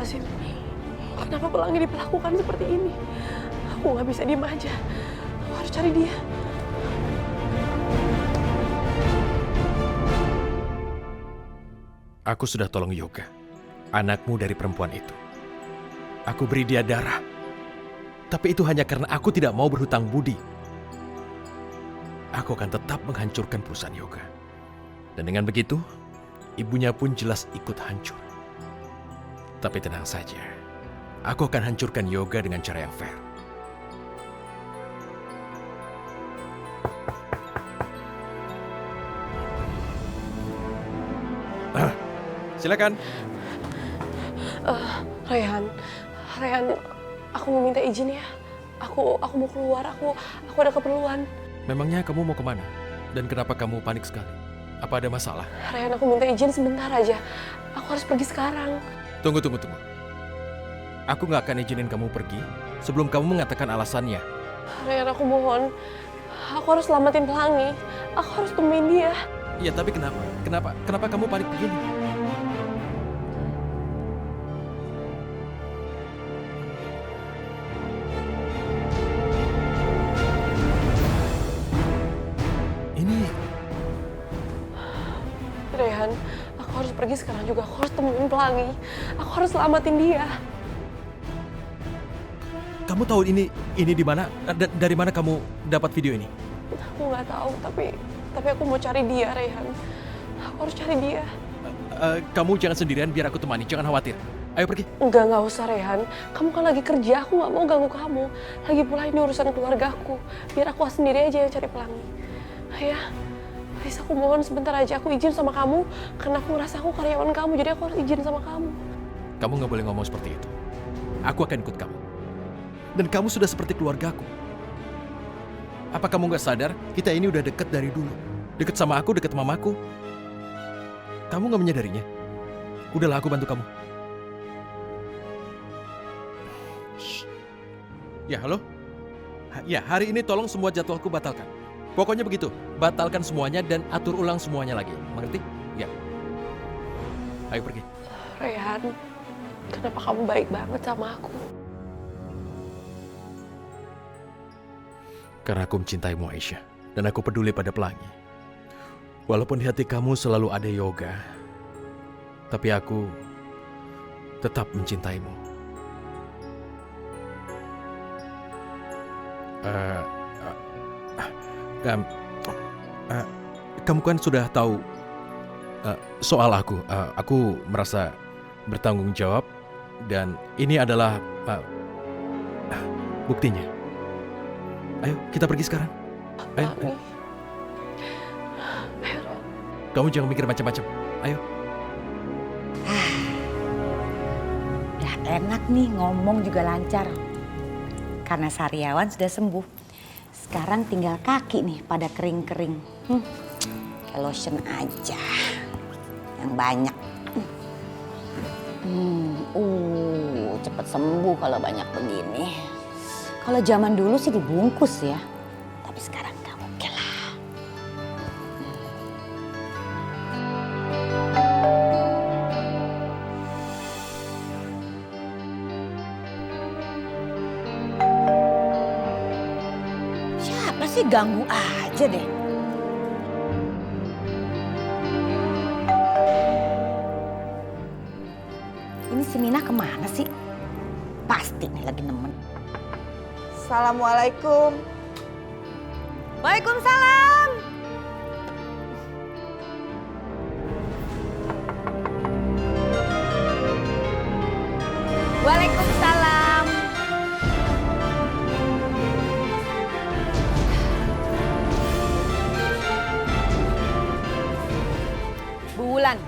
Astagfirullahaladzim. Kenapa Pelangi diperlakukan seperti ini? Aku nggak bisa diem aja. Aku harus cari dia. Aku sudah tolong Yoga, anakmu dari perempuan itu. Aku beri dia darah. Tapi itu hanya karena aku tidak mau berhutang budi. Aku akan tetap menghancurkan perusahaan Yoga. Dan dengan begitu, ibunya pun jelas ikut hancur. Tapi tenang saja, aku akan hancurkan Yoga dengan cara yang fair. Silakan. Rayhan, aku mau minta izin ya. Aku mau keluar. Aku ada keperluan. Memangnya kamu mau kemana? Dan kenapa kamu panik sekali? Apa ada masalah? Rayhan, aku minta izin sebentar aja. Aku harus pergi sekarang. Tunggu. Aku nggak akan izinin kamu pergi sebelum kamu mengatakan alasannya. Rayhan, aku mohon. Aku harus selamatin Pelangi. Aku harus temuin dia. Iya, tapi kenapa? Kenapa kamu panik begini? Rayhan, aku harus pergi sekarang juga. Aku harus temuin Pelangi. Aku harus selamatin dia. Kamu tahu ini di mana? Dari mana kamu dapat video ini? Aku nggak tahu, tapi aku mau cari dia, Rayhan. Aku harus cari dia. Kamu jangan sendirian, biar aku temani. Jangan khawatir. Ayo pergi. Nggak usah, Rayhan. Kamu kan lagi kerja. Aku nggak mau ganggu kamu. Lagi pula ini urusan keluargaku. Biar aku sendiri aja yang cari Pelangi. Ayah. Please, aku mohon sebentar aja. Aku izin sama kamu karena aku ngerasa aku karyawan kamu, jadi aku harus izin sama kamu. Kamu nggak boleh ngomong seperti itu. Aku akan ikut kamu. Dan kamu sudah seperti keluargaku. Apa kamu nggak sadar kita ini udah deket dari dulu? Deket sama aku, deket mamaku. Kamu nggak menyadarinya? Udahlah, aku bantu kamu. Shh. Ya, halo? Ya, hari ini tolong semua jadwalku batalkan. Pokoknya begitu, batalkan semuanya dan atur ulang semuanya lagi. Mengerti? Ya. Ayo pergi. Rayhan, kenapa kamu baik banget sama aku? Karena aku mencintaimu, Aisyah. Dan aku peduli pada Pelangi. Walaupun di hati kamu selalu ada Yoga, tapi aku tetap mencintaimu. Kamu kan sudah tahu soal aku. Aku merasa bertanggung jawab dan ini adalah buktinya. Ayo, kita pergi sekarang. Ayo. Kamu jangan mikir macam-macam. Ayo. Udah enak nih, ngomong juga lancar. Karena Sariawan sudah sembuh. Sekarang tinggal kaki nih pada kering-kering. Kayak lotion aja. Yang banyak. Cepet sembuh kalau banyak begini. Kalau zaman dulu sih dibungkus ya. Tapi sekarang gak oke lah. Siapa sih, ganggu aja deh. Ini si Mina kemana sih? Pasti nih lagi nemen. Assalamualaikum. Waalaikumsalam. Waalaikumsalam. Bulan,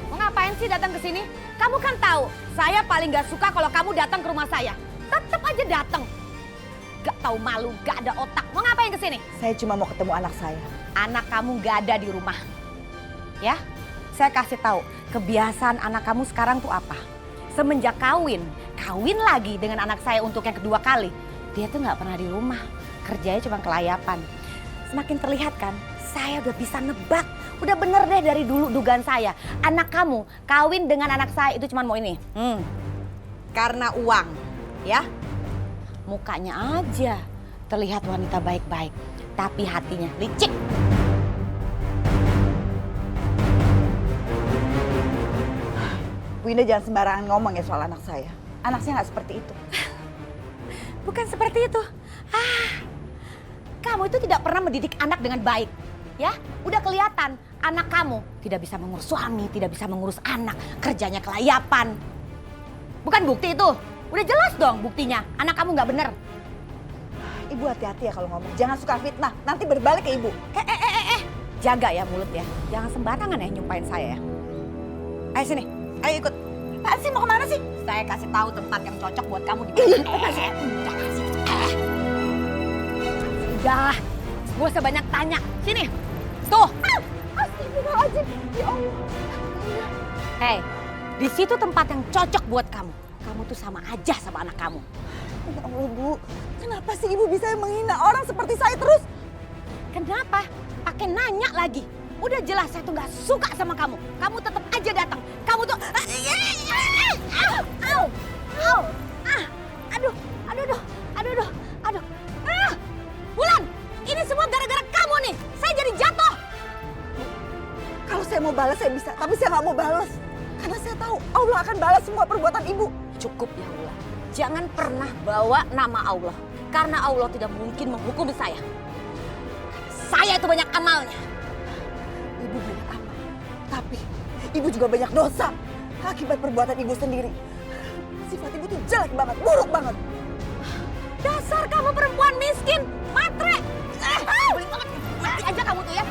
mau ngapain sih datang ke sini? Kamu kan tahu, saya paling gak suka kalau kamu datang ke rumah saya. Tetap aja datang. Gak tahu malu, gak ada otak. Mau ngapain ke sini? Saya cuma mau ketemu anak saya. Anak kamu gak ada di rumah. Ya, saya kasih tahu kebiasaan anak kamu sekarang tuh apa. Semenjak kawin lagi dengan anak saya untuk yang kedua kali. Dia tuh gak pernah di rumah. Kerjanya cuma kelayapan. Semakin terlihat kan, saya udah bisa nebak. Udah bener deh dari dulu dugaan saya. Anak kamu kawin dengan anak saya itu cuma mau ini. karena uang, ya. Mukanya aja terlihat wanita baik-baik, tapi hatinya licik. Bu Indah jangan sembarangan ngomong ya soal anak saya. Anak saya nggak seperti itu. Bukan seperti itu. Kamu itu tidak pernah mendidik anak dengan baik. Ya, udah kelihatan anak kamu tidak bisa mengurus suami, tidak bisa mengurus anak, kerjanya kelayapan. Bukan bukti itu. Udah jelas dong buktinya, anak kamu nggak bener. Ibu hati-hati ya kalau ngomong. Jangan suka fitnah, nanti berbalik ke ibu. Jaga ya mulut ya, jangan sembarangan ya nyumpain saya ya. Ayo sini, ayo ikut. Apaan sih, mau kemana sih? Saya kasih tahu tempat yang cocok buat kamu di mana. Udah, gak usah banyak tanya. Sini, tuh. Astagfirullahaladzim, ya Allah. Hei, di situ tempat yang cocok buat kamu. Kamu tuh sama aja sama anak kamu. Ya Allah Bu, kenapa sih ibu bisa menghina orang seperti saya terus? Kenapa? Pakai nanya lagi. Udah jelas saya tuh gak suka sama kamu. Kamu tetap aja datang. Kamu tuh... Aduh. Bulan, ini semua gara-gara kamu nih. Saya jadi jatuh. Kalau saya mau balas saya bisa, tapi saya nggak mau balas. Karena saya tahu Allah akan balas semua perbuatan ibu. Cukup ya Bulan. Jangan pernah bawa nama Allah. Karena Allah tidak mungkin menghukum saya. Saya itu banyak amalnya. Ibu banyak amal, tapi ibu juga banyak dosa akibat perbuatan ibu sendiri. Sifat ibu tuh jelek banget, buruk banget. Dasar kamu perempuan miskin, matre. Mati aja kamu tuh ya.